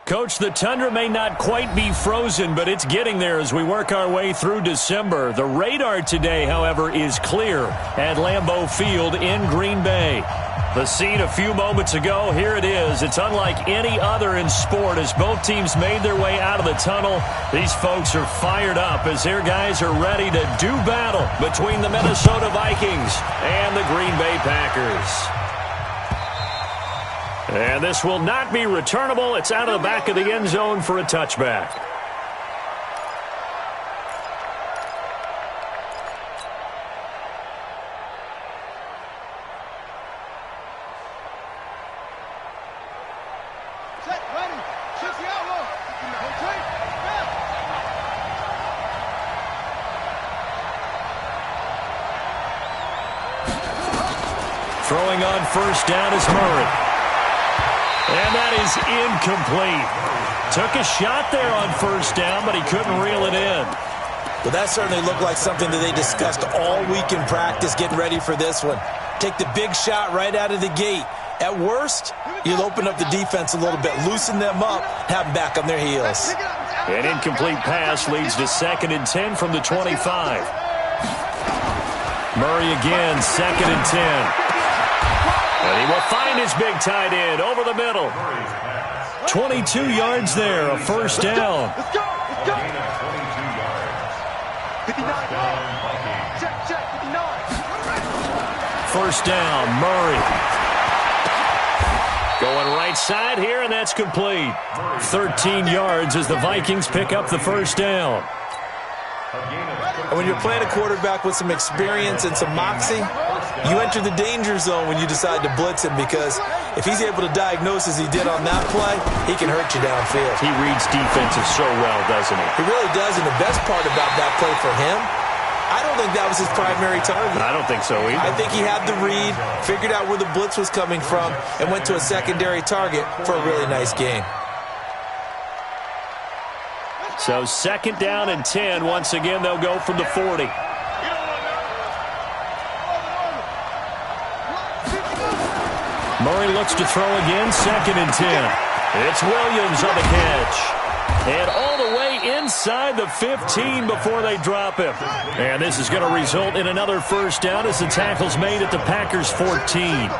Coach, the tundra may not quite be frozen, but it's getting there as we work our way through December. The radar today, however, is clear at Lambeau Field in Green Bay. The scene a few moments ago, here it is. It's unlike any other in sport as both teams made their way out of the tunnel. These folks are fired up as their guys are ready to do battle between the Minnesota Vikings and the Green Bay Packers. And this will not be returnable. It's out of the back of the end zone for a touchback. Throwing on first down is Murray. And that is incomplete. Took a shot there on first down, but he couldn't reel it in. Well, that certainly looked like something that they discussed all week in practice, getting ready for this one. Take the big shot right out of the gate. At worst, you'll open up the defense a little bit, loosen them up, have them back on their heels. An incomplete pass leads to 2nd and 10 from the 25. Murray again, 2nd and 10. And he will find his big tight end over the middle. 22 yards there, a first down. Let's go. 59. Check, 59. First down, Murray. Going right side here, and that's complete. 13 yards as the Vikings pick up the first down. And when you're playing a quarterback with some experience and some moxie, you enter the danger zone when you decide to blitz him, because if he's able to diagnose as he did on that play, he can hurt you downfield. He reads defenses so well, doesn't he? He really does, and the best part about that play for him, I don't think that was his primary target. I don't think so either. I think he had the read, figured out where the blitz was coming from, and went to a secondary target for a really nice gain. So 2nd down and 10. Once again, they'll go from the 40. Murray looks to throw again, 2nd and 10. It's Williams on the catch. And all the way inside the 15 before they drop him. And this is going to result in another first down as the tackle's made at the Packers' 14.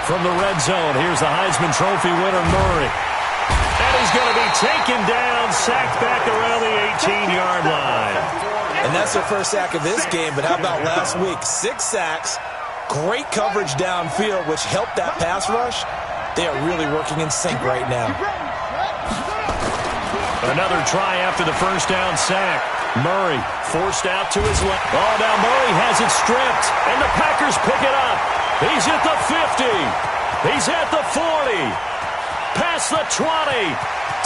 From the red zone, here's the Heisman Trophy winner, Murray. And he's going to be taken down, sacked back around the 18-yard line. And that's their first sack of this game, but how about last week? 6 sacks, great coverage downfield, which helped that pass rush. They are really working in sync right now. Another try after the first down sack. Murray forced out to his left. Oh, now Murray has it stripped, and the Packers pick it up. He's at the 50. He's at the 40. Past the 20.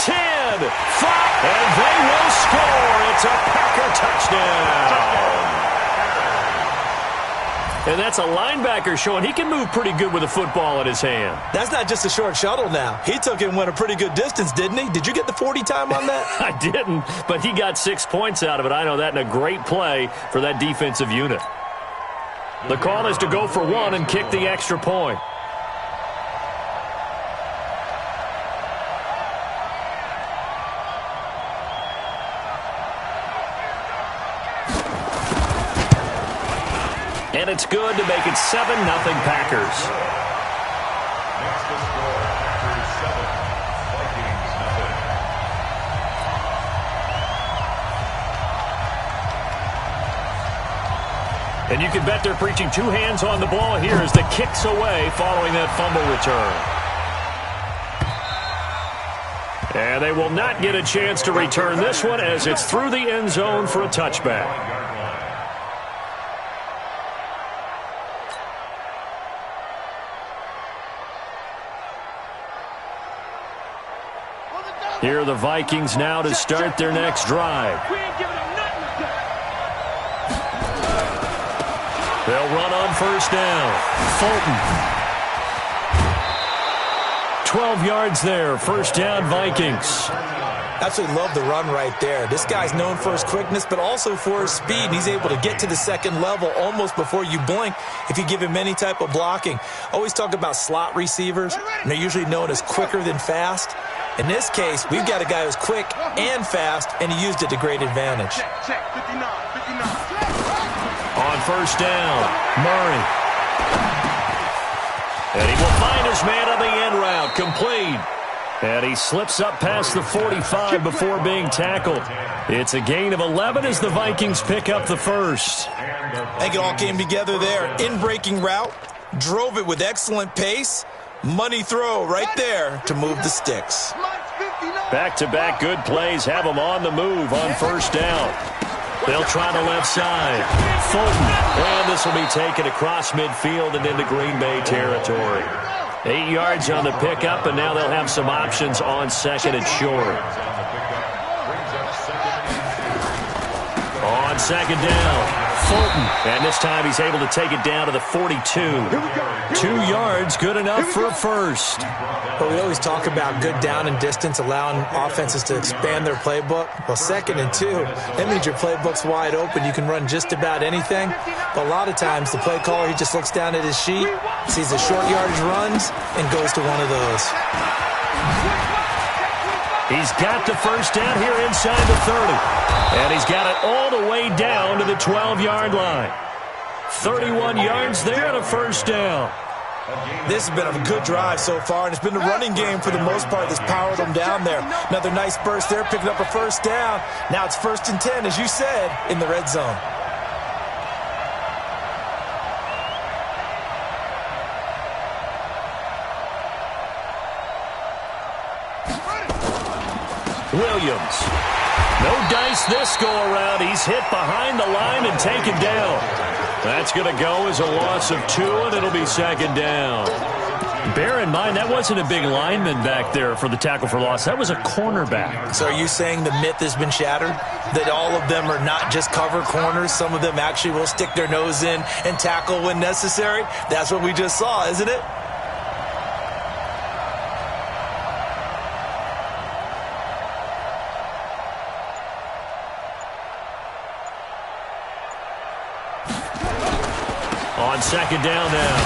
10. 5. And they will score. It's a Packer touchdown. And that's a linebacker showing he can move pretty good with a football in his hand. That's not just a short shuttle now. He took it and went a pretty good distance, didn't he? Did you get the 40 time on that? I didn't, but he got 6 points out of it. I know that, and a great play for that defensive unit. The call is to go for 1 and kick the extra point. And it's good to make it 7-0 Packers. Next to score, Packers 7, Vikings nothing. And you can bet they're preaching 2 hands on the ball here as the kick's away following that fumble return. And they will not get a chance to return this one as it's through the end zone for a touchback. Here are the Vikings now to start their next drive. They'll run on first down. Fulton. 12 yards there. First down, Vikings. Absolutely love the run right there. This guy's known for his quickness, but also for his speed. He's able to get to the second level almost before you blink if you give him any type of blocking. Always talk about slot receivers, and they're usually known as quicker than fast. In this case, we've got a guy who's quick and fast, and he used it to great advantage. Check, 59. On first down, Murray. And he will find his man on the end route, complete. And he slips up past the 45 before being tackled. It's a gain of 11 as the Vikings pick up the first. I think it all came together there. In-breaking route, drove it with excellent pace. Money throw right there to move the sticks. Back-to-back good plays have them on the move on first down. They'll try the left side. Fulton. And this will be taken across midfield and into Green Bay territory. 8 yards on the pickup, and now they'll have some options on second and short. On second down, Fulton. And this time he's able to take it down to the 42. 2 yards, good enough for a first. But we always talk about good down and distance, allowing offenses to expand their playbook. Well, 2nd and 2, that means your playbook's wide open. You can run just about anything. But a lot of times, the play caller, he just looks down at his sheet, sees the short yardage runs, and goes to one of those. He's got the first down here inside the 30. And he's got it all the way down to the 12-yard line. 31 yards there and a first down. This has been a good drive so far, and it's been the running game for the most part that's powered them down there. Another nice burst there, picking up a first down. Now it's 1st and 10, as you said, in the red zone. Williams. No dice this go-around. He's hit behind the line and taken down. That's going to go as a loss of 2, and it'll be 2nd down. Bear in mind, that wasn't a big lineman back there for the tackle for loss. That was a cornerback. So are you saying the myth has been shattered? That all of them are not just cover corners? Some of them actually will stick their nose in and tackle when necessary? That's what we just saw, isn't it? On second down now,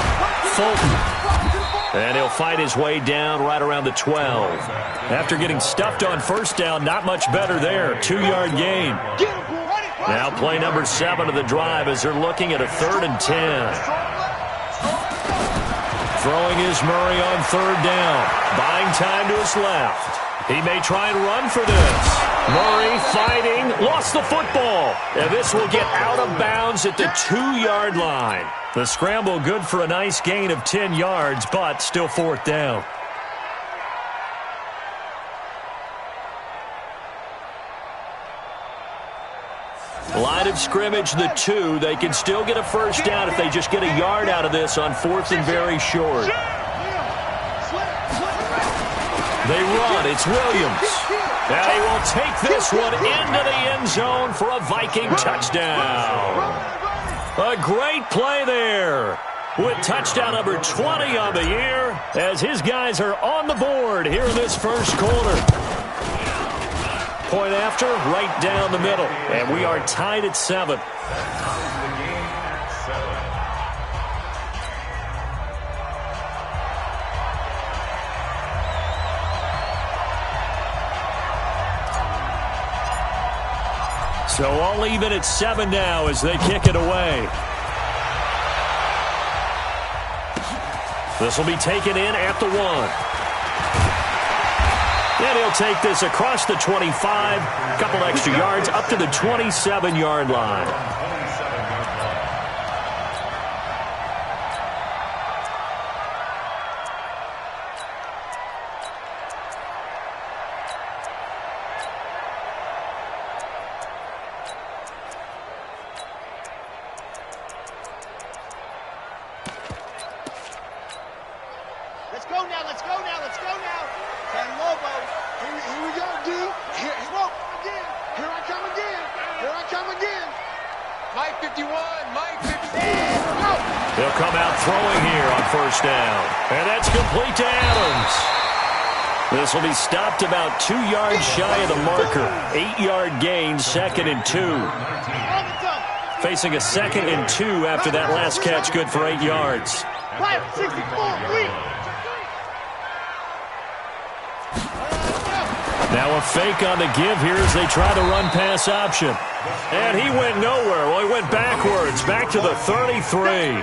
Fulton. And he'll fight his way down right around the 12. After getting stuffed on first down, not much better there. 2-yard gain. Now play number 7 of the drive as they're looking at a 3rd and 10. Throwing is Murray on 3rd down. Buying time to his left. He may try and run for this. Murray fighting, lost the football. And this will get out of bounds at the 2-yard line. The scramble good for a nice gain of 10 yards, but still 4th down. Line of scrimmage, the 2. They can still get a first down if they just get a yard out of this on 4th and very short. They run. It's Williams. And he will take this one into the end zone for a Viking touchdown. A great play there with touchdown number 20 on the year as his guys are on the board here in this first quarter. Point after, right down the middle. And we are tied at 7. So all even at 7 now as they kick it away. This will be taken in at the 1. And he'll take this across the 25, a couple extra yards up to the 27-yard line. This will be stopped about 2 yards shy of the marker. 8-yard gain, 2nd and 2. Facing a 2nd and 2 after that last catch, good for 8 yards. 5-64-3. Now a fake on the give here as they try the run-pass option. And he went nowhere. Well, he went backwards, back to the 33. Ready.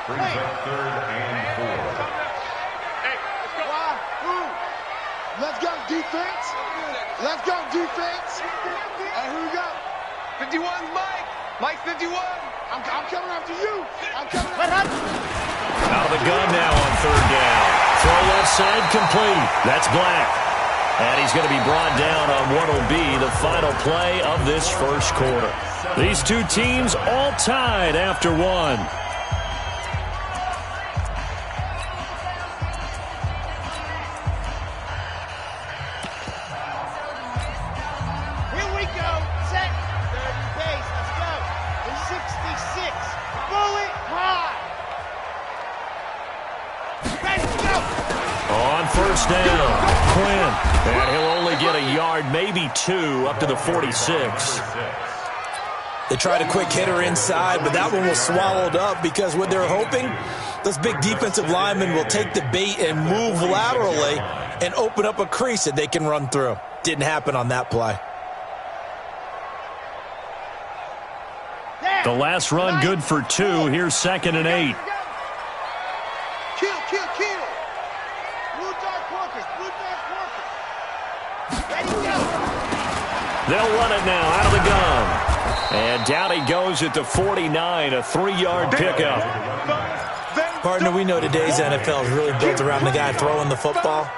Brings up 3rd and 4. Let's go, defense. Let's go, defense. And who we got? 51, Mike. Mike 51. I'm coming after you. I'm coming after you. Out of the gun now on 3rd down. Throw left side complete. That's Black. And he's going to be brought down on what will be the final play of this first quarter. These two teams all tied after one. Here we go. Set. 30 pace. Let's go. It's 66. Bullet high. Ready to go. On 1st down, Quinn. And he'll only get a yard, maybe 2, up to the 46. They tried a quick hitter inside, but that one was swallowed up because what they're hoping, those big defensive linemen will take the bait and move laterally and open up a crease that they can run through. Didn't happen on that play. The last run good for 2. Here's 2nd and 8. Kill. Blue dark workers. Ready to go. They'll run it now out of the gun. And down he goes at the 49, a 3-yard pickup. Partner, we know today's NFL is really built around the guy throwing the football.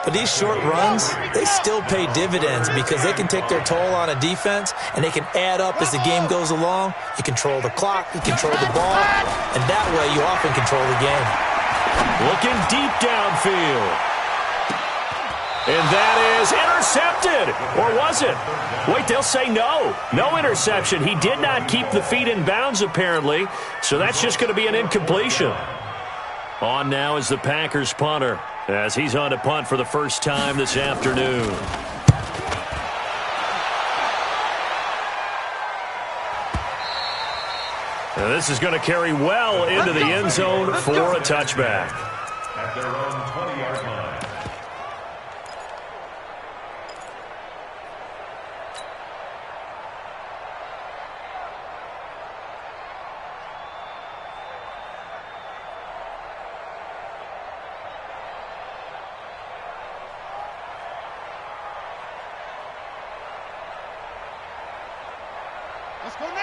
But these short runs, they still pay dividends because they can take their toll on a defense and they can add up as the game goes along. You control the clock, you control the ball, and that way you often control the game. Looking deep downfield. And that is intercepted. Or was it? Wait, they'll say no. No interception. He did not keep the feet in bounds, apparently. So that's just going to be an incompletion. On now is the Packers punter, as he's on to punt for the first time this afternoon. Now this is going to carry well into the end zone for a touchback. At their own 20-yard line.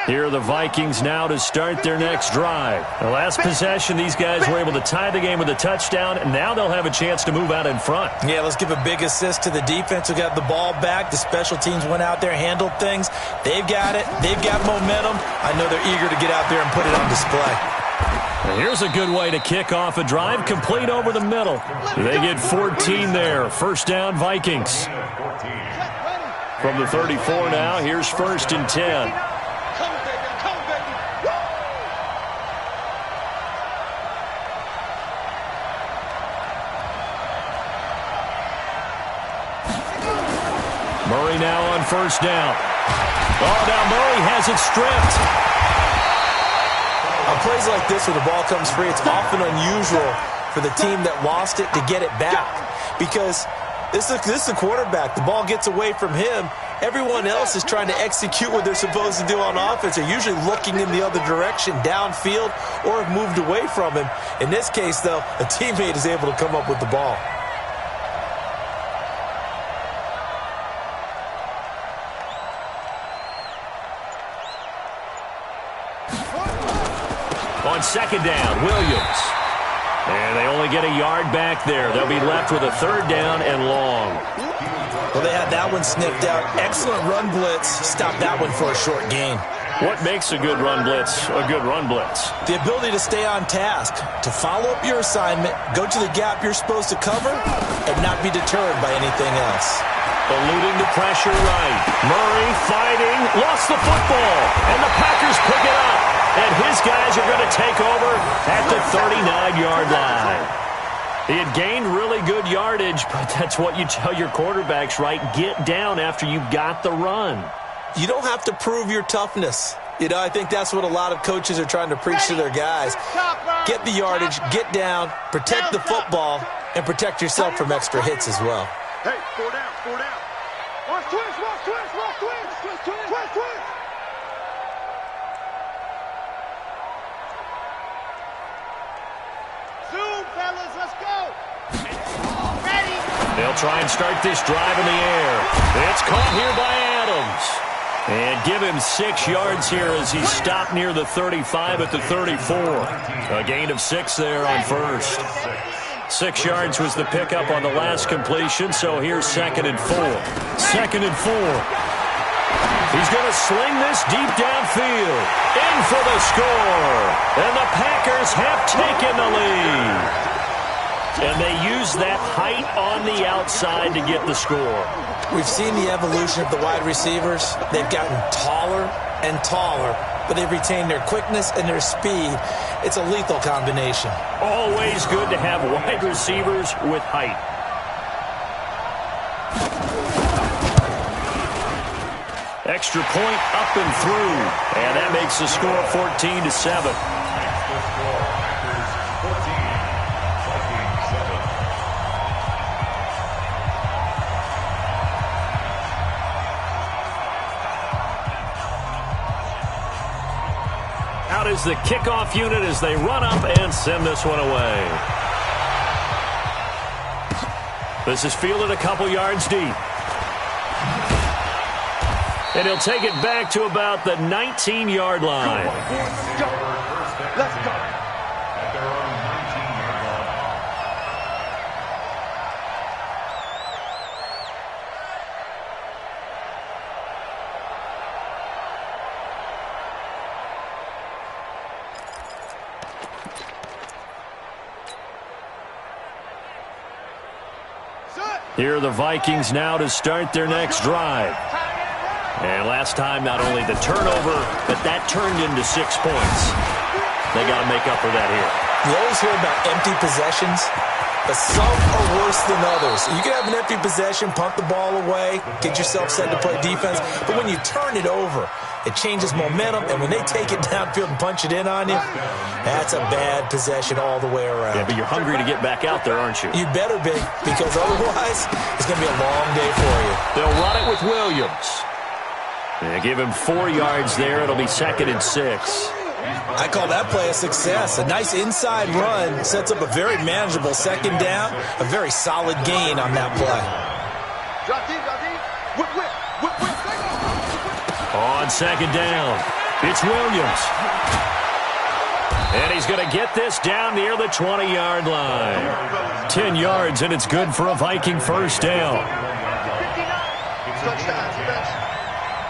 Here are the Vikings now to start their next drive. The last possession, these guys were able to tie the game with a touchdown, and now they'll have a chance to move out in front. Yeah, let's give a big assist to the defense who got the ball back. The special teams went out there, handled things. They've got it. They've got momentum. I know they're eager to get out there and put it on display. And here's a good way to kick off a drive, complete over the middle. They get 14 there. First down, Vikings. From the 34 now, here's 1st and 10. Murray now on 1st down. Oh, now Murray has it stripped. On plays like this where the ball comes free, it's often unusual for the team that lost it to get it back. Because this is the quarterback. The ball gets away from him. Everyone else is trying to execute what they're supposed to do on offense. They're usually looking in the other direction, downfield, or have moved away from him. In this case, though, a teammate is able to come up with the ball. On 2nd down, Williams. And they only get a yard back there. They'll be left with a 3rd down and long. Well, they had that one sniffed out. Excellent run blitz. Stop that one for a short gain. What makes a good run blitz a good run blitz? The ability to stay on task, to follow up your assignment, go to the gap you're supposed to cover, and not be deterred by anything else. Eluding the pressure right. Murray fighting, lost the football, and the Packers pick it up. And his guys are going to take over at the 39-yard line. He had gained really good yardage, but that's what you tell your quarterbacks, right? Get down after you've got the run. You don't have to prove your toughness. You know, I think that's what a lot of coaches are trying to preach to their guys. Get the yardage, get down, protect the football, and protect yourself from extra hits as well. Hey, 4 down, 4 down. Watch twist, watch twist, watch twist. Twist, twist, twist, twist. Zoom, fellas, let's go. Ready. They'll try and start this drive in the air. It's caught here by Adams. And give him 6 yards here as he stopped near the 35 at the 34. A gain of 6 there on first. 6 yards was the pickup on the last completion, so here's 2nd and 4. 2nd and 4. He's going to sling this deep downfield. In for the score. And the Packers have taken the lead. And they use that height on the outside to get the score. We've seen the evolution of the wide receivers. They've gotten taller and taller, but they've retained their quickness and their speed. It's a lethal combination. Always good to have wide receivers with height. Extra point up and through. And that makes the score 14-7. Out is the kickoff unit as they run up and send this one away. This is fielded a couple yards deep. And he'll take it back to about the 19-yard line. Let's go. At their own 19-yard line. Here are the Vikings now to start their next drive. And last time, not only the turnover, but that turned into 6 points. They got to make up for that here. You always hear about empty possessions, but some are worse than others. You can have an empty possession, punt the ball away, get yourself set to play defense, but when you turn it over, it changes momentum, and when they take it downfield and punch it in on you, that's a bad possession all the way around. Yeah, but you're hungry to get back out there, aren't you? You better be, because otherwise, it's going to be a long day for you. They'll run it with Williams. They give him 4 yards there. It'll be 2nd and 6. I call that play a success. A nice inside run sets up a very manageable 2nd down, a very solid gain on that play. Drop deep, whip, whip, whip, whip. On 2nd down, it's Williams. And he's going to get this down near the 20-yard line. 10 yards, and it's good for a Viking first down. 59. Touchdown.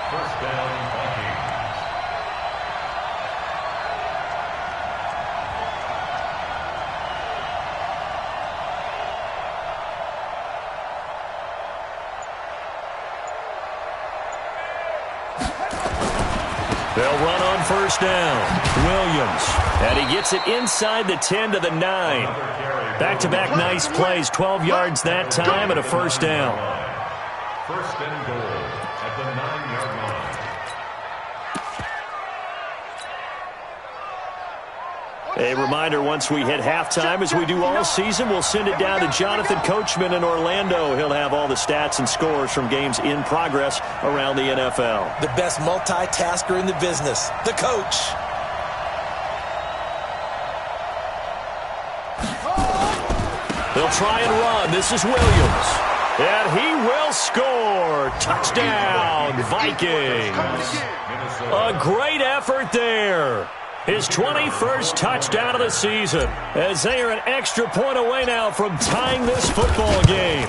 First down, Vikings. They'll run on first down. Williams. And he gets it inside the 10 to the 9. Back-to-back nice plays. 12 yards that time and a first down. First and goal at the 9-yard line. A reminder, once we hit halftime, as we do all season, we'll send it down to Jonathan Coachman in Orlando. He'll have all the stats and scores from games in progress around the NFL. The best multitasker in the business, the coach. They'll try and run. This is Williams. And he will score. Touchdown, Vikings. A great effort there. His 21st touchdown of the season, as they are an extra point away now from tying this football game.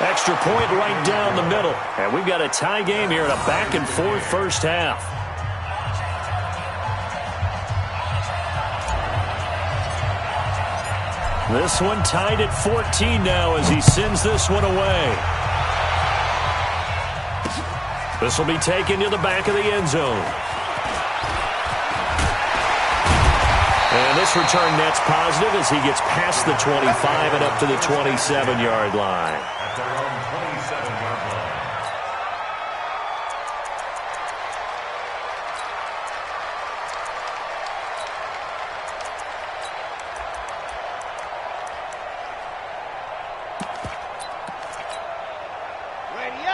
Extra point right down the middle. And we've got a tie game here in a back-and-forth first half. This one tied at 14 now as he sends this one away. This will be taken to the back of the end zone. And And this return net's positive as he gets past the 25 and up to the 27-yard line. At their own 27-yard line.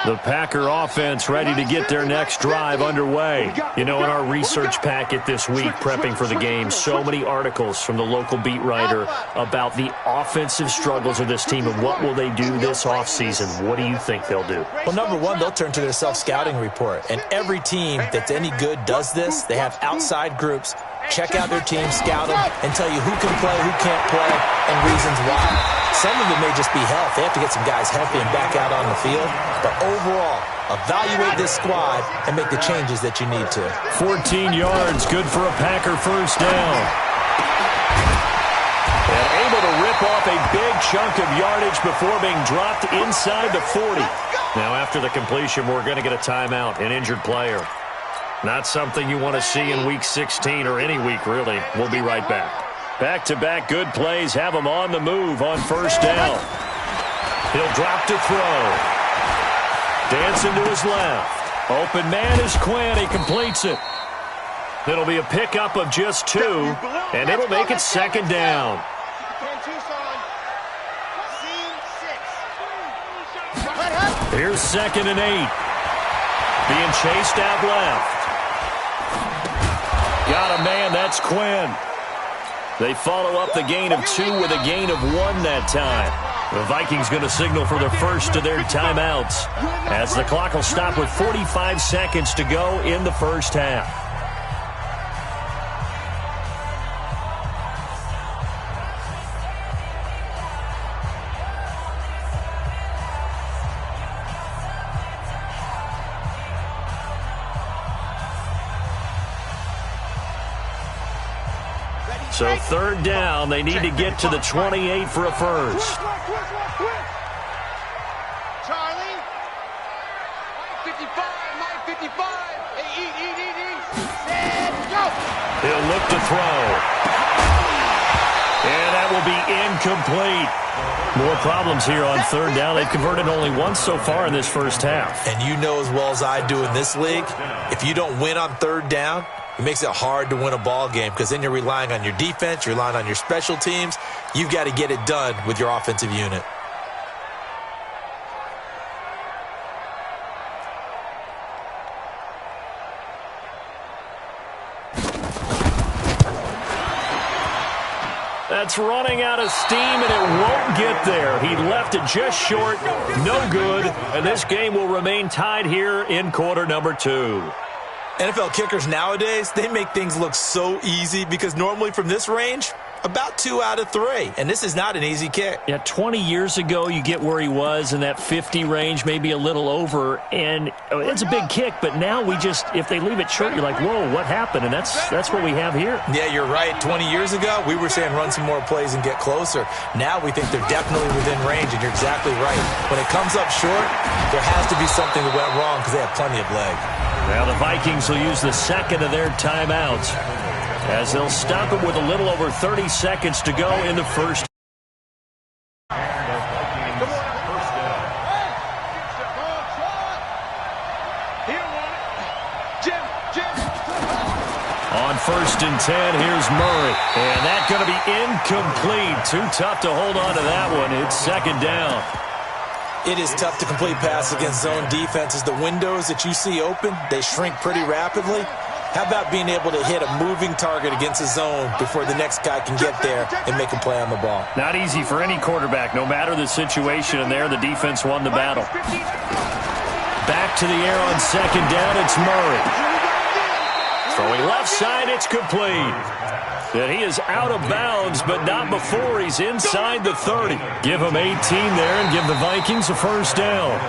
The Packer offense ready to get their next drive underway. You know, in our research packet this week, prepping for the game, so many articles from the local beat writer about the offensive struggles of this team and what will they do this offseason. What do you think they'll do? Well, number one, they'll turn to their self-scouting report. And every team that's any good does this. They have outside groups. Check out their team, scout them, and tell you who can play, who can't play, and reasons why. Some of it may just be health. They have to get some guys healthy and back out on the field. But overall, evaluate this squad and make the changes that you need to. 14 yards, good for a Packer first down. And able to rip off a big chunk of yardage before being dropped inside the 40. Now, after the completion, we're going to get a timeout, an injured player. Not something you want to see in Week 16 or any week, really. We'll be right back. Back-to-back good plays have him on the move on first down. He'll drop to throw. Dancing to his left. Open man is Quinn. He completes it. It'll be a pickup of just 2, and it'll make it second down. Here's 2nd and 8. Being chased out left. Got a man, that's Quinn. They follow up the gain of 2 with a gain of 1 that time. The Vikings going to signal for the first of their timeouts as the clock will stop with 45 seconds to go in the first half. So third down, they need to get to the 28 for a first. Charlie. 55, Mike 55. Hey, eat. Set, go. He'll look to throw. And that will be incomplete. More problems here on third down. They've converted only once so far in this first half. And you know as well as I do in this league, if you don't win on third down, it makes it hard to win a ball game because then you're relying on your defense, you're relying on your special teams. You've got to get it done with your offensive unit. That's running out of steam, and it won't get there. He left it just short, no good, and this game will remain tied here in quarter number 2. NFL kickers nowadays, they make things look so easy because normally from this range, about 2 out of 3. And this is not an easy kick. Yeah, 20 years ago, you get where he was in that 50 range, maybe a little over, and it's a big kick, but now we just, if they leave it short, you're like, whoa, what happened? And that's what we have here. Yeah, you're right. 20 years ago, we were saying run some more plays and get closer. Now we think they're definitely within range, and you're exactly right. When it comes up short, there has to be something that went wrong because they have plenty of leg. Now the Vikings will use the second of their timeouts as they'll stop it with a little over 30 seconds to go in the first. On 1st and 10, here's Murray. And that's going to be incomplete. Too tough to hold on to that one. It's second down. It is tough to complete passes against zone defenses. The windows that you see open, they shrink pretty rapidly. How about being able to hit a moving target against a zone before the next guy can get there and make a play on the ball? Not easy for any quarterback, no matter the situation. And there, the defense won the battle. Back to the air on second down, it's Murray. Throwing left side, it's complete. And he is out of bounds, but not before he's inside the 30. Give him 18 there and give the Vikings a first down.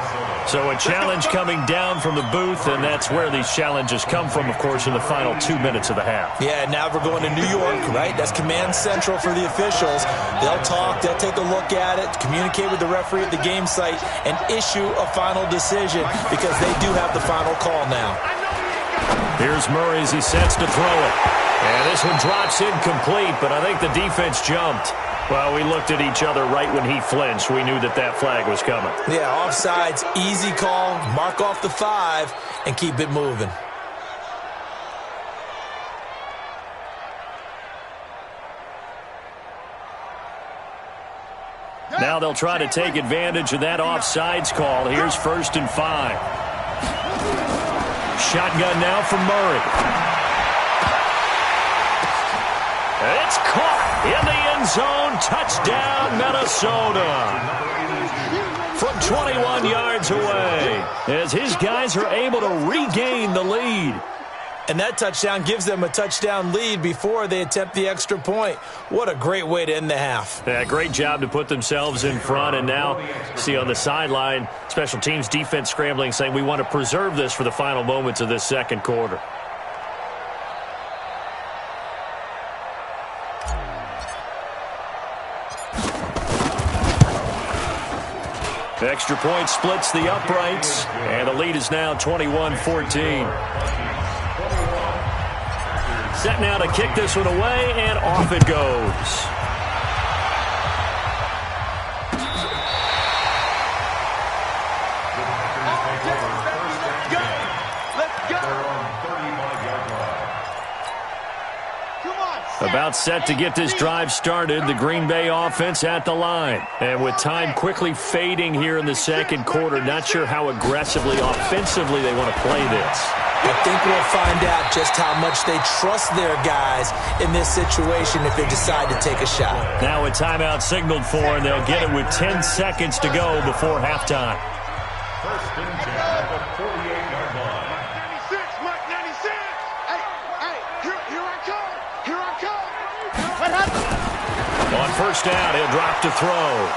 So a challenge coming down from the booth, and that's where these challenges come from, of course, in the final 2 minutes of the half. Yeah, now we're going to New York, right? That's command central for the officials. They'll talk, they'll take a look at it, communicate with the referee at the game site, and issue a final decision because they do have the final call now. Here's Murray as he sets to throw it. And this one drops incomplete, but I think the defense jumped. Well, we looked at each other right when he flinched. We knew that that flag was coming. Yeah, offsides, easy call, mark off the 5, and keep it moving. Now they'll try to take advantage of that offsides call. Here's 1st and 5. Shotgun now from Murray. It's caught in the end zone. Touchdown, Minnesota. From 21 yards away, as his guys are able to regain the lead. And that touchdown gives them a touchdown lead before they attempt the extra point. What a great way to end the half. Yeah, great job to put themselves in front. And now, see on the sideline, special teams defense scrambling, saying we want to preserve this for the final moments of this second quarter. The extra point splits the uprights, and the lead is now 21-14. Set now to kick this one away, and off it goes. About set to get this drive started, the Green Bay offense at the line. And with time quickly fading here in the second quarter, not sure how aggressively, offensively they want to play this. I think we'll find out just how much they trust their guys in this situation if they decide to take a shot. Now a timeout signaled for, and they'll get it with 10 seconds to go before halftime. 1st and 10 at the 48-yard line. Mike 96. Hey, here I come. Here I come. What happened? On 1st down, he'll drop to throw.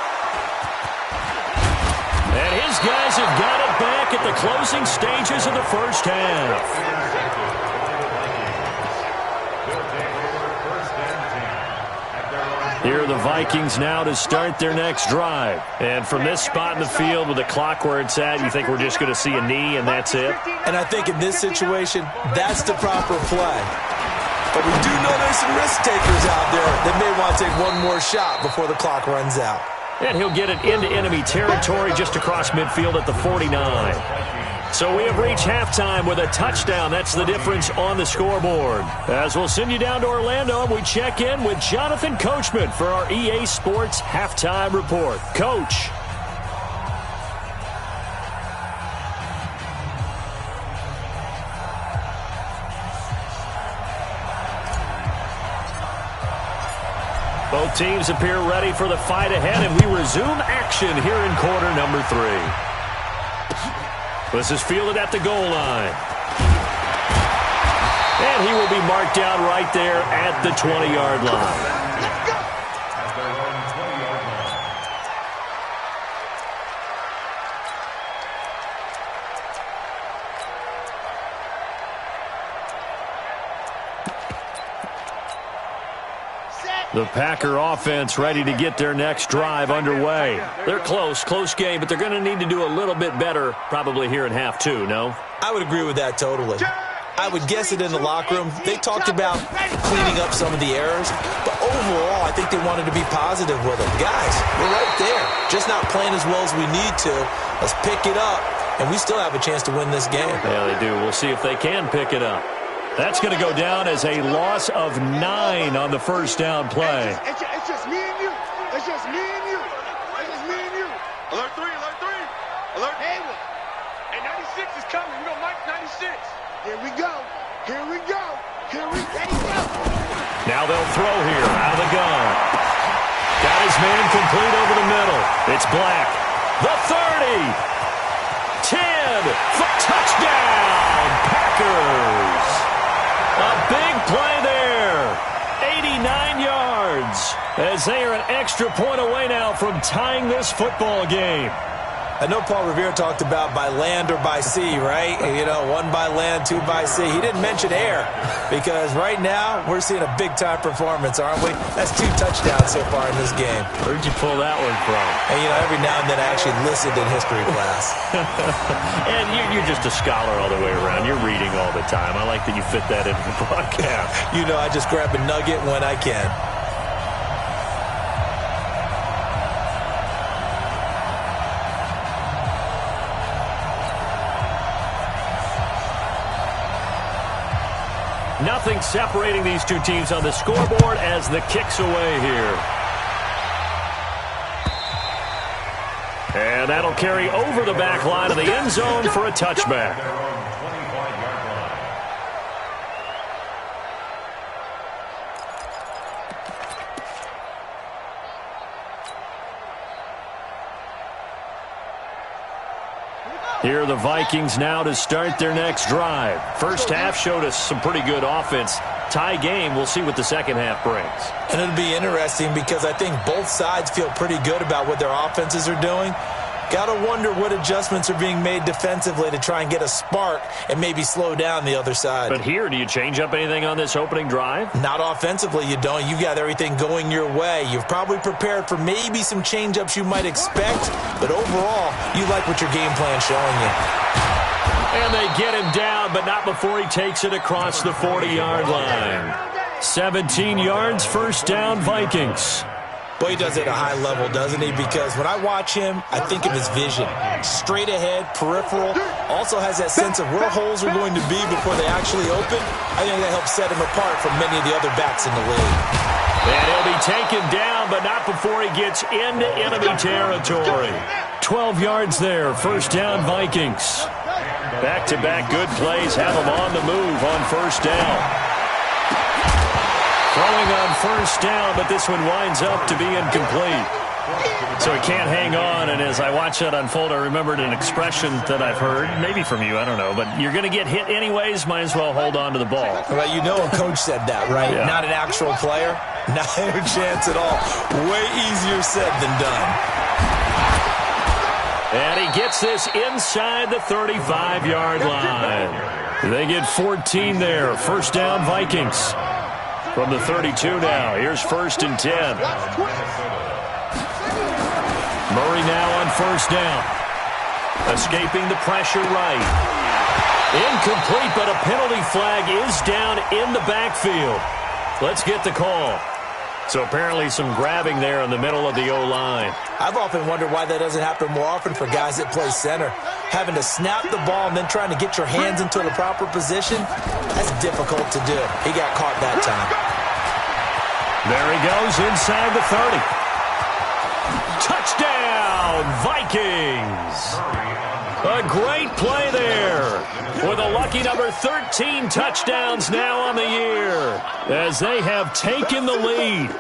And his guys have got it back at the closing stages of the first half. Here are the Vikings now to start their next drive. And from this spot in the field with the clock where it's at, you think we're just going to see a knee and that's it? And I think in this situation, that's the proper play. But we do know there's some risk takers out there that may want to take one more shot before the clock runs out. And he'll get it into enemy territory just across midfield at the 49. So we have reached halftime with a touchdown. That's the difference on the scoreboard. As we'll send you down to Orlando, and we check in with Jonathan Coachman for our EA Sports Halftime Report. Coach. Both teams appear ready for the fight ahead, and we resume action here in quarter number 3. This is fielded at the goal line. And he will be marked out right there at the 20-yard line. The Packer offense ready to get their next drive underway. They're close game, but they're going to need to do a little bit better probably here in half 2, no? I would agree with that totally. I would guess it in the locker room. They talked about cleaning up some of the errors, but overall, I think they wanted to be positive with them. Guys, we're right there. Just not playing as well as we need to. Let's pick it up, and we still have a chance to win this game. Yeah, they do. We'll see if they can pick it up. That's going to go down as a loss of 9 on the first down play. It's just me and you. It's just me and you. It's just me and you. Alert 3, alert 3. Alert Hayward. Hey, 96 is coming. You know Mike 96. Here we go. Here we go. Here we go. Now they'll throw here out of the gun. Got his man complete over the middle. It's Black. The 30. 10. Touchdown. Packers. A big play there. 89 yards. As they are an extra point away now from tying this football game. I know Paul Revere talked about by land or by sea, right? You know, 1 by land, 2 by sea. He didn't mention air because right now we're seeing a big-time performance, aren't we? That's 2 touchdowns so far in this game. Where'd you pull that one from? And, you know, every now and then I actually listened in history class. And you're just a scholar all the way around. You're reading all the time. I like that you fit that into the broadcast. You know, I just grab a nugget when I can. Nothing separating these two teams on the scoreboard as the kick's away here. And that'll carry over the back line of the end zone for a touchback. Here are the Vikings now to start their next drive. First half showed us some pretty good offense. Tie game, we'll see what the second half brings. And it'll be interesting because I think both sides feel pretty good about what their offenses are doing. Got to wonder what adjustments are being made defensively to try and get a spark and maybe slow down the other side. But here, do you change up anything on this opening drive? Not offensively, you don't. You've got everything going your way. You've probably prepared for maybe some change-ups you might expect, but overall, you like what your game plan's showing you. And they get him down, but not before he takes it across the 40-yard line. 17 yards, first down, Vikings. Boy, he does it at a high level, doesn't he? Because when I watch him, I think of his vision. Straight ahead, peripheral. Also has that sense of where holes are going to be before they actually open. I think that helps set him apart from many of the other backs in the league. And he'll be taken down, but not before he gets into enemy territory. 12 yards there, first down, Vikings. Back-to-back good plays have him on the move on first down. Throwing on first down, but this one winds up to be incomplete. So he can't hang on, and as I watch that unfold, I remembered an expression that I've heard, maybe from you, I don't know, but you're going to get hit anyways, might as well hold on to the ball. Well, you know a coach said that, right? Yeah. Not an actual player. Not a chance at all. Way easier said than done. And he gets this inside the 35-yard line. They get 14 there. First down, Vikings. From the 32 now. Here's first and 10. Murray now on first down. Escaping the pressure right. Incomplete, but a penalty flag is down in the backfield. Let's get the call. So apparently some grabbing there in the middle of the O-line. I've often wondered why that doesn't happen more often for guys that play center. Having to snap the ball and then trying to get your hands into the proper position, that's difficult to do. He got caught that time. There he goes inside the 30. Touchdown, Vikings! A great play there with a lucky number 13 touchdowns now on the year as they have taken the lead.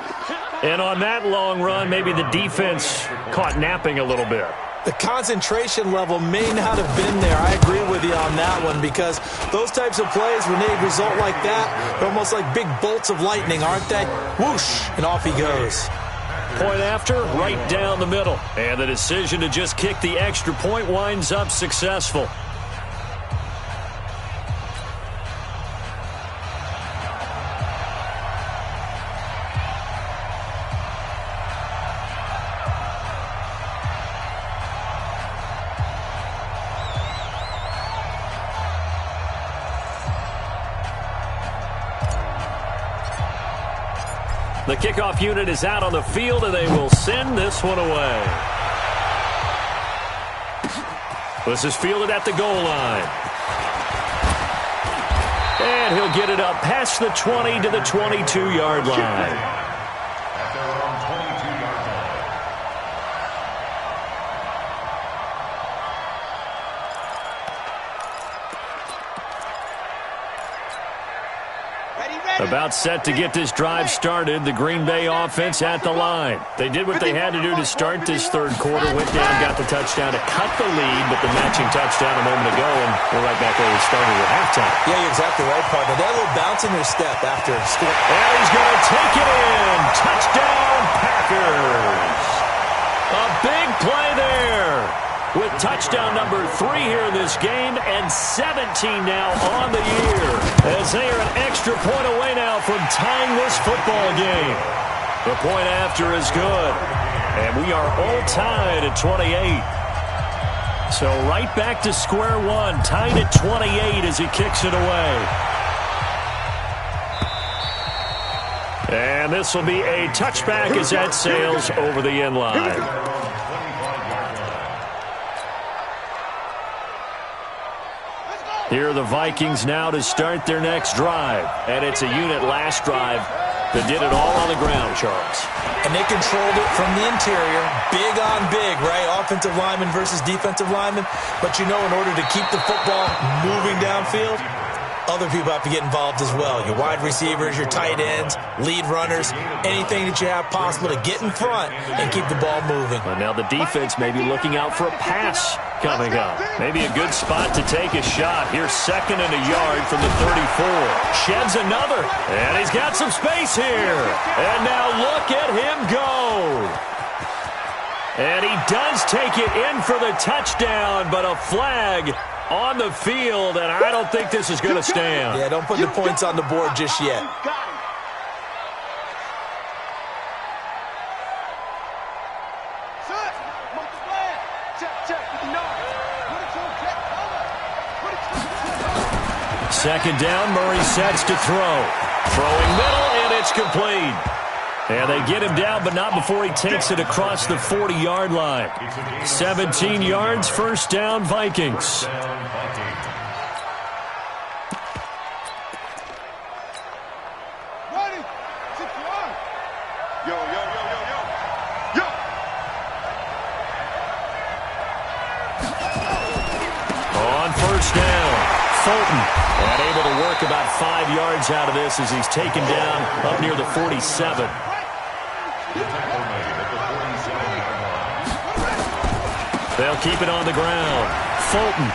And on that long run, maybe the defense caught napping a little bit. The concentration level may not have been there. I agree with you on that one because those types of plays, when they result like that, they're almost like big bolts of lightning, aren't they? Whoosh, and off he goes. Point after, right down the middle. And the decision to just kick the extra point winds up successful. The kickoff unit is out on the field, and they will send this one away. This is fielded at the goal line. And he'll get it up past the 20 to the 22-yard line. About set to get this drive started. The Green Bay offense at the line. They did what they had to do to start this third quarter. Went down, got the touchdown to cut the lead, but the matching touchdown a moment ago, and we're right back where we started at halftime. Yeah, you're exactly right, partner. They had a little bounce in their step after scoring. And he's going to take it in. Touchdown, Packers. A big play there. with touchdown number 3 here in this game, and 17 now on the year, as they are an extra point away now from tying this football game. The point after is good, and we are all tied at 28. So right back to square one, tied at 28 as he kicks it away. And this will be a touchback as that sails over the end line. Here are the Vikings now to start their next drive. And it's a unit last drive that did it all on the ground, Charles. And they controlled it from the interior, big on big, right? Offensive lineman versus defensive lineman. But you know, in order to keep the football moving downfield, other people have to get involved as well. Your wide receivers, your tight ends, lead runners, anything that you have possible to get in front and keep the ball moving. Well, now the defense may be looking out for a pass coming up. Maybe a good spot to take a shot. Here's 2nd and a yard from the 34. Sheds another, and he's got some space here. And now look at him go. And he does take it in for the touchdown, but a flag on the field, and I don't think this is going to stand. Yeah, don't put the points on the board just yet. Second down, Murray sets to throw. Throwing middle, and it's complete. And they get him down, but not before he takes it across the 40-yard line. 17 yards, first down, Vikings. Ready? 61. Yo. On first down, Fulton. And able to work about 5 yards out of this as he's taken down up near the 47. They'll keep it on the ground. Fulton.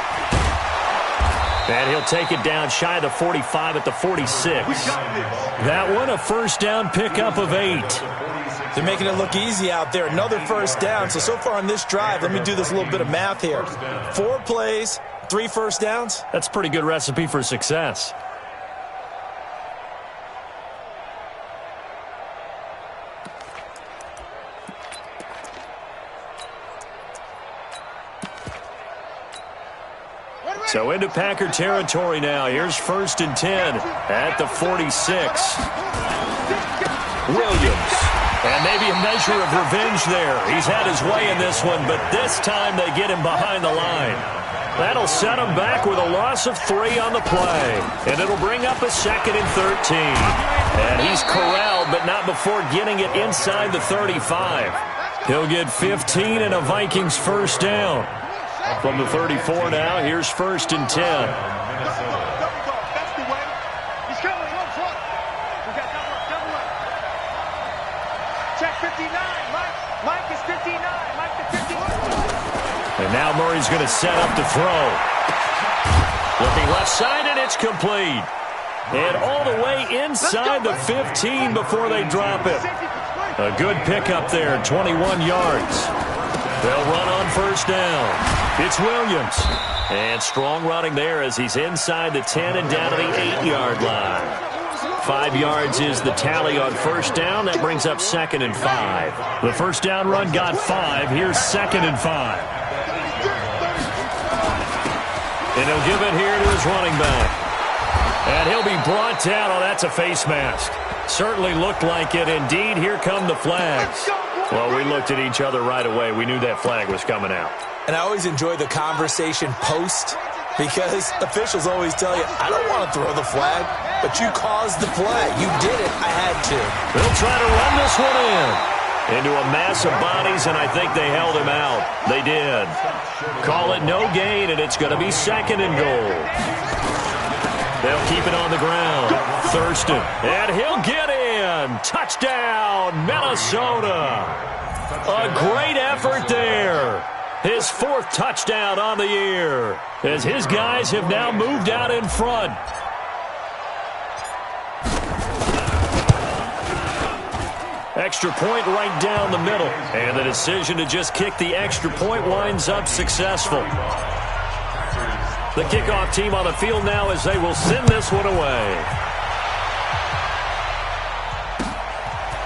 And he'll take it down shy of the 45 at the 46. That one, a first down pickup of 8. They're making it look easy out there. Another first down. So far on this drive, let me do this little bit of math here. 4 plays, 3 first downs. That's a pretty good recipe for success. So into Packer territory now. Here's 1st and 10 at the 46. Williams. And maybe a measure of revenge there. He's had his way in this one, but this time they get him behind the line. That'll set him back with a loss of 3 on the play. And it'll bring up a 2nd and 13. And he's corralled, but not before getting it inside the 35. He'll get 15 and a Vikings first down. From the 34 now, here's 1st and 10. That's the way. He's coming up front. We got double up. Check 59. Mike is 59. Mike to 51. And now Murray's going to set up to throw. Looking left side, and it's complete. And all the way inside the 15 before they drop it. A good pickup there, 21 yards. They'll run on first down. It's Williams. And strong running there as he's inside the 10 and down to the 8-yard line. 5 yards is the tally on first down. That brings up 2nd and 5. The first down run got 5. Here's 2nd and 5. And he'll give it here to his running back. And he'll be brought down. Oh, that's a face mask. Certainly looked like it. Indeed, here come the flags. Well, we looked at each other right away. We knew that flag was coming out. And I always enjoy the conversation post because officials always tell you, I don't want to throw the flag, but you caused the play. You did it. I had to. They'll try to run this one into a mass of bodies, and I think they held him out. They did. Call it no gain, and it's going to be 2nd and goal. They'll keep it on the ground. Thurston, and he'll get in. Touchdown, Minnesota. A great effort there. His 4th touchdown on the year as his guys have now moved out in front. Extra point right down the middle. And the decision to just kick the extra point winds up successful. The kickoff team on the field now as they will send this one away.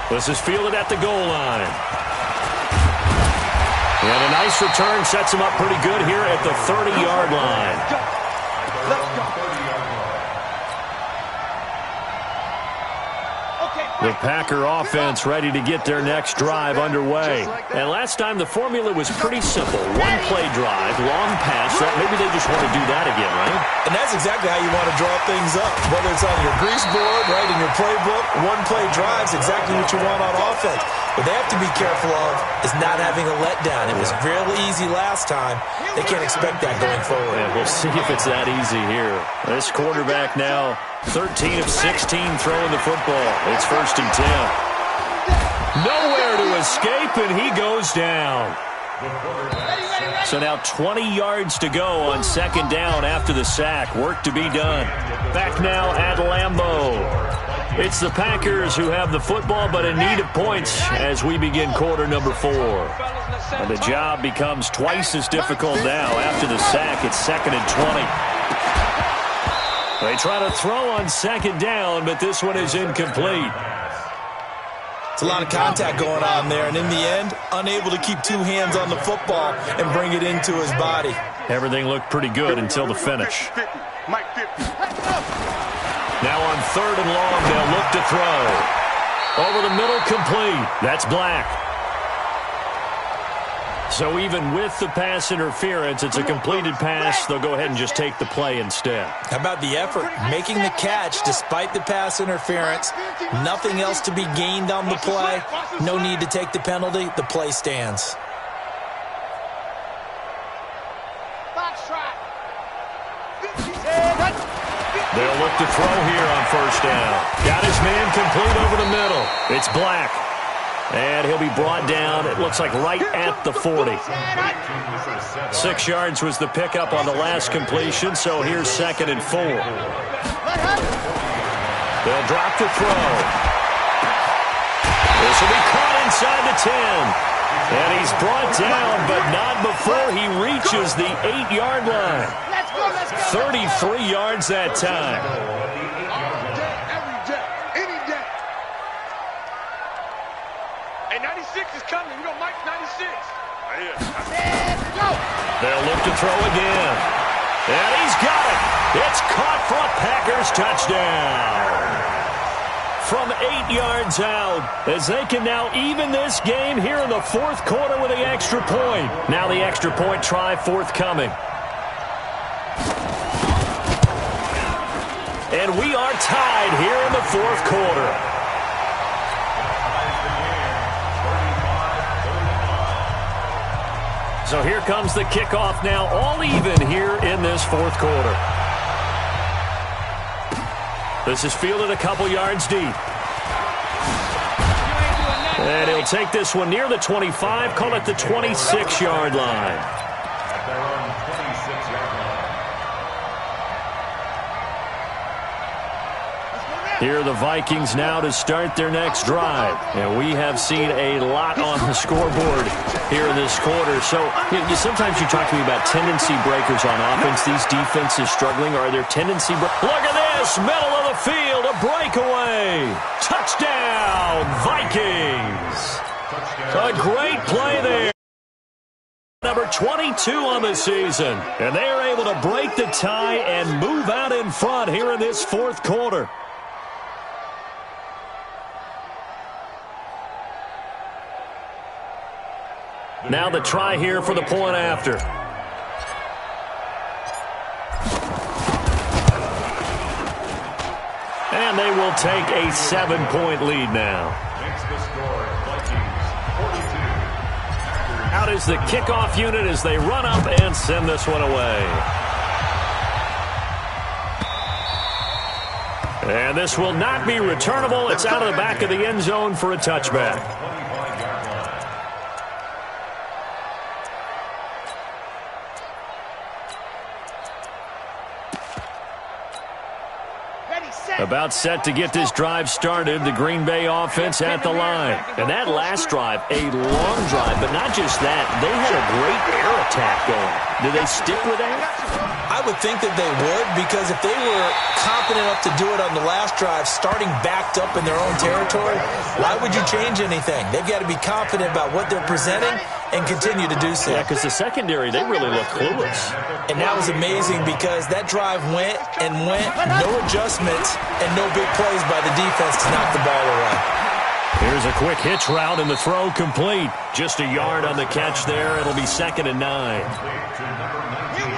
This is fielded at the goal line. And a nice return sets him up pretty good here at the 30-yard line. Let's go. The Packer offense ready to get their next drive underway. And last time the formula was pretty simple. One play drive, long pass. Maybe they just want to do that again, right? And that's exactly how you want to draw things up. Whether it's on your grease board, right, in your playbook, one play drive's exactly what you want on offense. What they have to be careful of is not having a letdown. It was real easy last time. They can't expect that going forward. And we'll see if it's that easy here. This quarterback now 13 of 16 throwing the football. It's 1st and 10. Nowhere to escape, and he goes down. So now 20 yards to go on 2nd down after the sack. Work to be done. Back now at Lambeau. It's the Packers who have the football, but in need of points as we begin quarter number 4. And the job becomes twice as difficult now. After the sack, it's 2nd and 20. They try to throw on 2nd down, but this one is incomplete. It's a lot of contact going on there, and in the end, unable to keep two hands on the football and bring it into his body. Everything looked pretty good until the finish. Now on 3rd and long, they'll look to throw. Over the middle, complete. That's Black. So even with the pass interference, it's a completed pass. They'll go ahead and just take the play instead. How about the effort? Making the catch despite the pass interference. Nothing else to be gained on the play. No need to take the penalty. The play stands. They'll look to throw here on 1st down. Got his man complete over the middle. It's Black. And he'll be brought down, it looks like right at the 40. 6 yards was the pickup on the last completion, so here's 2nd and 4. They'll drop the throw. This will be caught inside the 10. And he's brought down, but not before he reaches the 8-yard line. 33 yards that time. Hey, 96 is coming. You know Mike's 96. They'll look to throw again. And he's got it. It's caught for a Packers touchdown. From 8 yards out, as they can now even this game here in the 4th quarter with the extra point. Now the extra point try forthcoming. And we are tied here in the 4th quarter. So here comes the kickoff now, all even here in this 4th quarter. This is fielded a couple yards deep. And he'll take this one near the 25, call it the 26-yard line. At their own 26-yard line. Here are the Vikings now to start their next drive. And we have seen a lot on the scoreboard here in this quarter. So sometimes you talk to me about tendency breakers on offense. These defenses struggling. Are there tendency breakers? Look at this. Middle of the field. A breakaway. Touchdown, Vikings. A great play there. Number 22 on the season. And they are able to break the tie and move out in front here in this 4th quarter. Now the try here for the point after. And they will take a 7-point lead now. Makes the score Vikings 42. Out is the kickoff unit as they run up and send this one away. And this will not be returnable. It's out of the back of the end zone for a touchback. Ready, set. About set to get this drive started, the Green Bay offense at the line. And that last drive, a long drive, but not just that. They had a great air attack going. Do they stick with that? I would think that they would, because if they were confident enough to do it on the last drive, starting backed up in their own territory, why would you change anything? They've got to be confident about what they're presenting and continue to do so. Yeah, because the secondary, they really look clueless. And that was amazing because that drive went and went, no adjustments and no big plays by the defense to knock the ball away. Here's a quick hitch route and the throw complete. Just a yard on the catch there. It'll be 2nd and 9.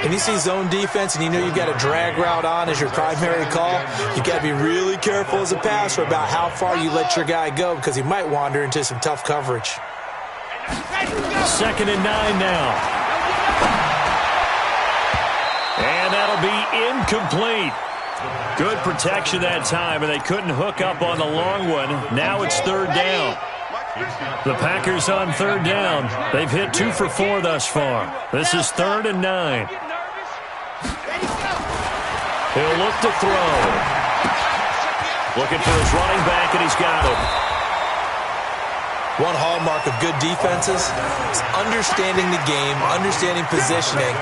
When you see zone defense and you know you've got a drag route on as your primary call, you've got to be really careful as a passer about how far you let your guy go because he might wander into some tough coverage. 2nd and 9 now. And that'll be incomplete. Good protection that time, and they couldn't hook up on the long one. Now it's 3rd down. The Packers on 3rd down. They've hit 2 for 4 thus far. This is 3rd and 9. He'll look to throw. Looking for his running back, and he's got him. One hallmark of good defenses is understanding the game, understanding positioning,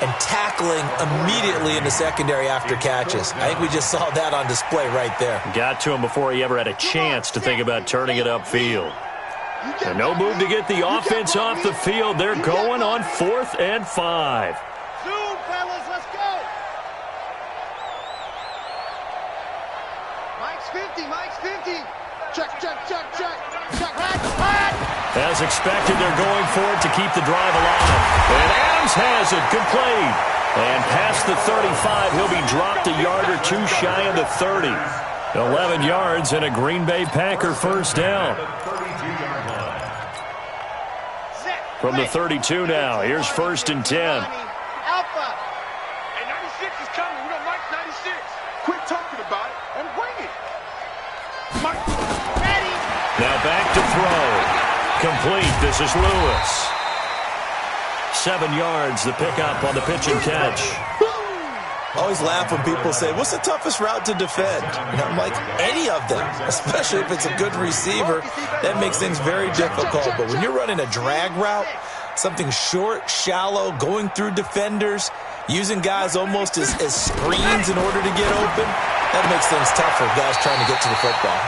and tackling immediately in the secondary after catches. I think we just saw that on display right there. Got to him before he ever had a chance to think about turning it upfield. And no move to get the offense off the field. They're going on 4th and 5. Zoom, fellas, let's go. Mike's 50, Mike's 50. Check, check, check, check. Check, hot. As expected, they're going for it to keep the drive alive. And Adams has it complete. And past the 35, he'll be dropped a yard or 2 shy of the 30. 11 yards and a Green Bay Packer first down. From the 32 now, here's 1st and 10. Alpha. Hey, 96 is coming. We got Mike's 96. Quit talking about it and bring it. Mike. Ready. Now back to throw. Complete. This is Lewis. 7 yards, the pickup on the pitch and catch. Always laugh when people say, what's the toughest route to defend? And I'm like, any of them, especially if it's a good receiver. That makes things very difficult. But when you're running a drag route, something short, shallow, going through defenders, using guys almost as screens in order to get open, that makes things tough for guys trying to get to the football.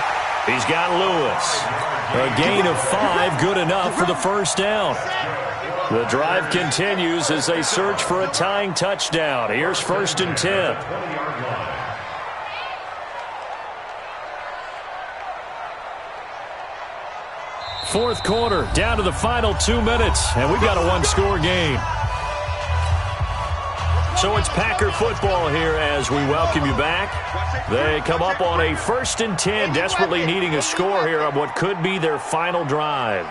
He's got Lewis. A gain of 5, good enough for the first down. The drive continues as they search for a tying touchdown. Here's 1st and 10. Fourth quarter, down to the final 2 minutes, and we've got a 1-score game. So it's Packer football here as we welcome you back. They come up on a 1st and 10, desperately needing a score here on what could be their final drive.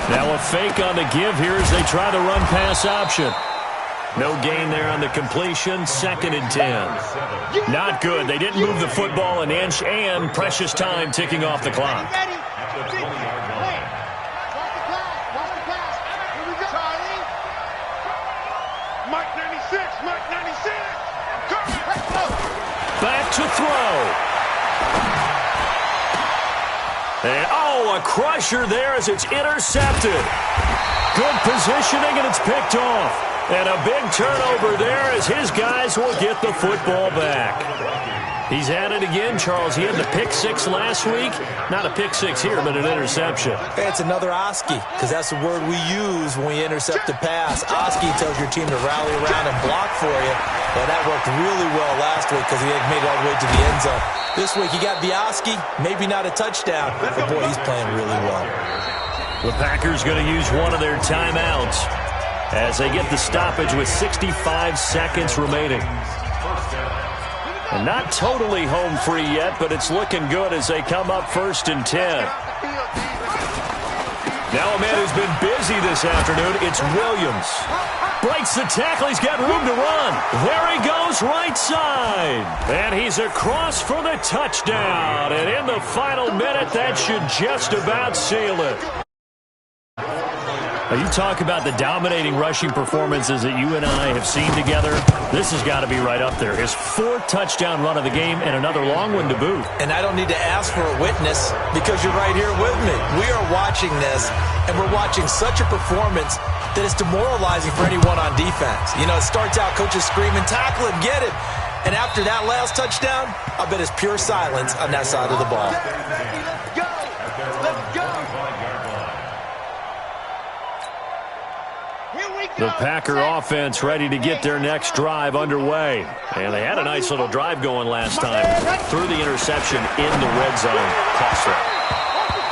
Now a fake on the give here as they try the run-pass option. No gain there on the completion, 2nd and 10. Not good. They didn't move the football an inch, and precious time ticking off the clock. Mike 96, Mike 96. Back to throw. And, a crusher there as it's intercepted. Good positioning, and it's picked off. And a big turnover there as his guys will get the football back. He's at it again, Charles. He had the pick 6 last week. Not a pick 6 here, but an interception. Hey, it's another Oski, because that's the word we use when we intercept a pass. Oski tells your team to rally around and block for you. Well, that worked really well last week because he had made it all the way to the end zone. This week, he got the Oski, maybe not a touchdown, but boy, he's playing really well. The Packers going to use one of their timeouts as they get the stoppage with 65 seconds remaining. And not totally home free yet, but it's looking good as they come up 1st and 10. Now a man who's been busy this afternoon, it's Williams. Breaks the tackle, he's got room to run. There he goes, right side. And he's across for the touchdown. And in the final minute, that should just about seal it. You talk about the dominating rushing performances that you and I have seen together. This has got to be right up there. His 4th touchdown run of the game and another long one to boot. And I don't need to ask for a witness because you're right here with me. We are watching this, and we're watching such a performance that is demoralizing for anyone on defense. You know, it starts out coaches screaming, tackle him, get him. And after that last touchdown, I bet it's pure silence on that side of the ball. Let's go! Let's go! The Packer offense ready to get their next drive underway. And they had a nice little drive going last time. Threw the interception in the red zone. Cost them.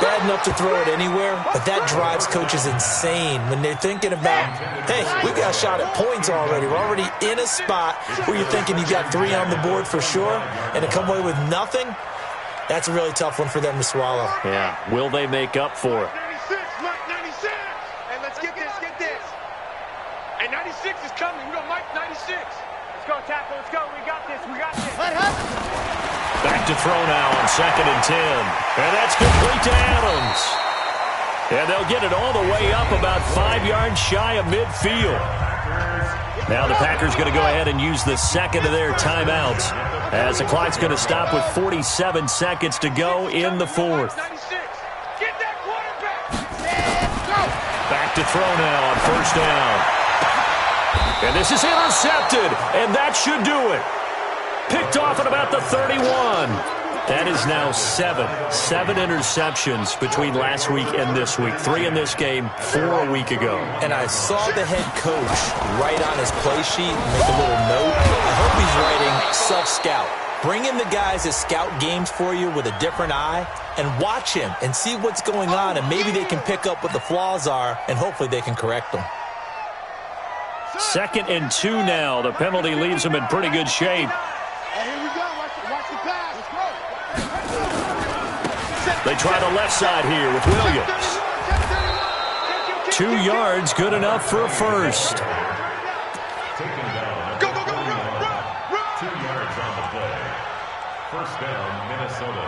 Bad enough to throw it anywhere, but that drives coaches insane when they're thinking about, hey, we got a shot at points already. We're already in a spot where you're thinking you got 3 on the board for sure, and to come away with nothing, that's a really tough one for them to swallow. Yeah, will they make up for it? 96, Mike 96. And let's get this, get this. And 96 is coming. We got Mike 96. Let's go, tackle. Let's go. We got this. We got this. Back to throw now on 2nd and 10. And that's complete to Adams. And they'll get it all the way up about 5 yards shy of midfield. Now the Packers going to go ahead and use the 2nd of their timeouts as the clock's going to stop with 47 seconds to go in the 4th. 96. Get that quarterback. Back to throw now on 1st down. And this is intercepted, and that should do it. Picked off at about the 31. That is now 7 interceptions between last week and this week. 3 in this game, 4 a week ago. And I saw the head coach write on his play sheet, make a little note. I hope he's writing self-scout. Bring in the guys that scout games for you with a different eye and watch him and see what's going on, and maybe they can pick up what the flaws are, and hopefully they can correct them. 2nd and 2 now. The penalty leaves them in pretty good shape. And here we go. Watch the pass. Let's go. They try the left side here with Williams. 2 yards, good enough for a first. Taken down. Go, go, go, run. 2 yards on the play. 1st down, Minnesota.